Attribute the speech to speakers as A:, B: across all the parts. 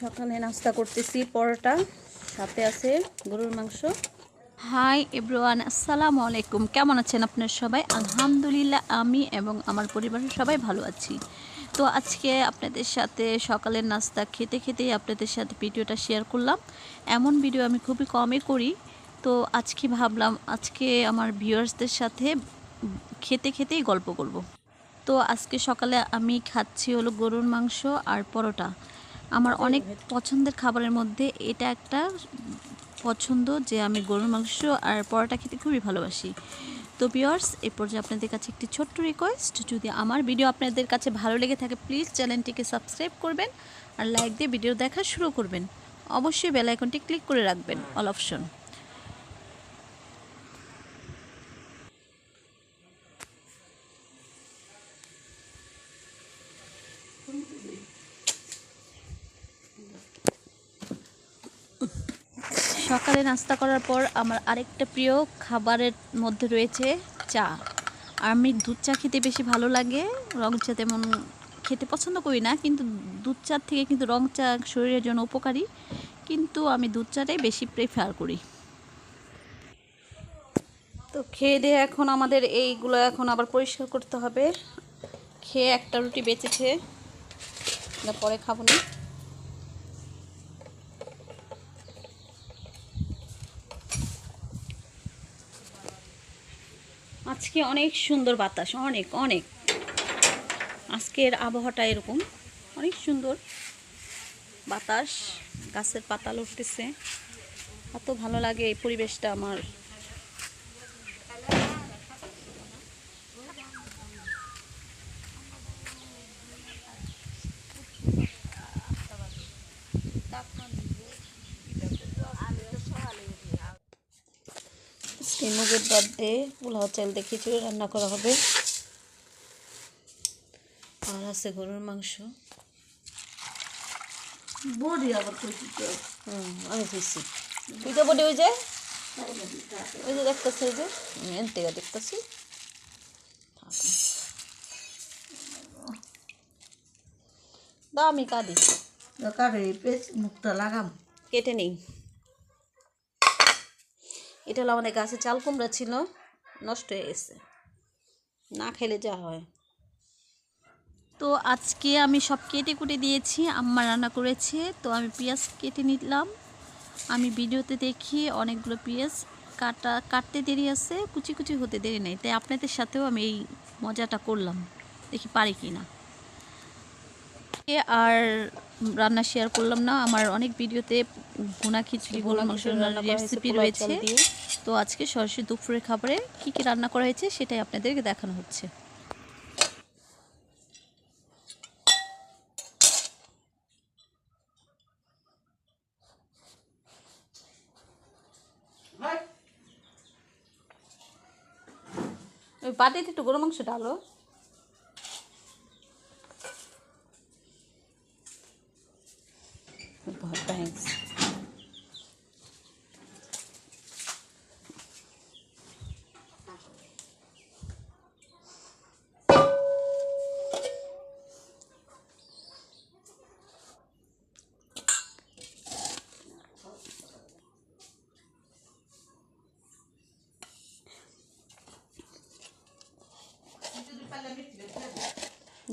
A: সকালে নাস্তা করতেছি পরোটা, সাথে আছে গরুর মাংস। হাই এভরিওয়ান, আসসালামু আলাইকুম। কেমন আছেন আপনার সবাই? আলহামদুলিল্লাহ আমি এবং আমার পরিবারের সবাই ভালো আছি। তো আজকে আপনাদের সাথে সকালের নাস্তা খেতে খেতেই আপনাদের সাথে ভিডিওটা শেয়ার করলাম। এমন ভিডিও আমি খুবই কমই করি। তো আজকে ভাবলাম আজকে আমার ভিউয়ার্সদের সাথে খেতে খেতেই গল্প করব। তো আজকে সকালে আমি খাচ্ছি হলো গরুর মাংস আর পরোটা। আমার অনেক পছন্দের খাবারের মধ্যে এটা একটা পছন্দ যে আমি গরুর মাংস আর পরোটা খেতে খুবই ভালোবাসি। তো ভিউয়ার্স, এই পর্যায়ে আপনাদের কাছে একটি ছোট্ট রিকোয়েস্ট, যদি আমার ভিডিও আপনাদের কাছে ভালো লেগে থাকে প্লিজ চ্যানেলটিকে সাবস্ক্রাইব করবেন আর লাইক দিয়ে ভিডিও দেখা শুরু করবেন। অবশ্যই বেল আইকনটি ক্লিক করে রাখবেন অল অপশন। সকালে নাস্তা করার পর আমার আরেকটা প্রিয় খাবারের মধ্যে রয়েছে চা। আমি দুধ চা খেতে বেশি ভালো লাগে, রং চা তেমন খেতে পছন্দ করি না, কিন্তু দুধ চার থেকে কিন্তু রং চা শরীরের জন্য উপকারী, কিন্তু আমি দুধ চাটাই বেশি প্রেফার করি। তো খেয়ে দিয়ে এখন আমাদের এইগুলো এখন আবার পরিষ্কার করতে হবে। খেয়ে একটা রুটি বেঁচেছে, পরে খাবো না। আজকে অনেক সুন্দর বাতাস, অনেক অনেক। আজকের আবহাওয়াটা এরকম অনেক সুন্দর বাতাস, গাছের পাতা লড়তেছে, এত ভালো লাগে এই পরিবেশটা আমার। মুগের ডাল দিয়ে পোলাও চাল দিয়ে খিচুড়ি রান্না করা হবে, আর আছে গরুর মাংস।
B: বড়ি আবার কইছি তো।
A: আমি খুঁজছি তুই তো বডি, ওই যে দেখতেছি, ওই যে এন থেকে দেখতেছি। দাও আমি কাঁদি,
B: কারে পেঁচ মুখটা লাগাম।
A: কেটে নেই। এটা হলো আমাদের গাছে চাল কুমড়া ছিল, নষ্ট হয়ে গেছে, না খেলে যা হয়। তো আজকে আমি সব কেটে কুটে দিয়েছি, আম্মা রান্না করেছে। তো আমি পেঁয়াজ কেটে নিলাম। আমি ভিডিওতে দেখি অনেকগুলো পেঁয়াজ কাটতে দেরি আছে, কুচি কুচি হতে দেরি নেই, তাই আপনাদের সাথেও আমি এই মজাটা করলাম, দেখি পারি কি না। আর রান্না শেয়ার করলাম না, আমার অনেক ভিডিওতে ভুনা খিচুড়ি গরুর মাংস রান্নার রেসিপি রয়েছে। তো আজকে সরাসরি দুপুরের খাবারে কী কী রান্না করা হয়েছে সেটাই আপনাদেরকে দেখানো হচ্ছে। ওই বাটিতে একটু গরুর মাংস ডালো। থ্যাংকস।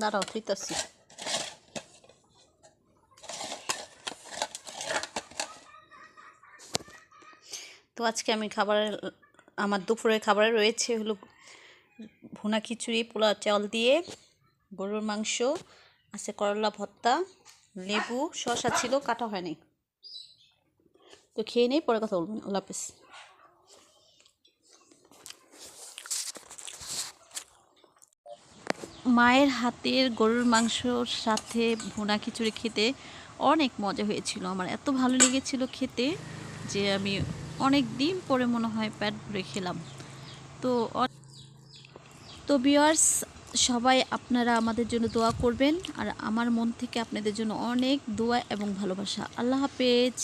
A: দাঁড়াও থইতাছি। তো আজকে আমি আমার দুপুরের খাবারে রয়েছে হলো ভুনা খিচুড়ি পোলাও চাল দিয়ে, গরুর মাংস আছে, করলা ভর্তা, লেবু, শসা ছিল, কাটা হয়নি। তো খেয়ে নেই, পরে কথা বলবেন। আল্লাহ হাফেজ। মায়ের হাতের গরুর মাংসর সাথে ভুনা খিচুড়ি খেতে অনেক মজা হয়েছিল, আমার এত ভালো লেগেছিল খেতে যে আমি অনেক দিন পরে মনে হয় পেট ভরে খেলাম। তো ভিউয়ার্স, সবাই আপনারা আমাদের জন্য দোয়া করবেন, আর আমার মন থেকে আপনাদের জন্য অনেক দোয়া এবং ভালোবাসা। আল্লাহ হাফেজ।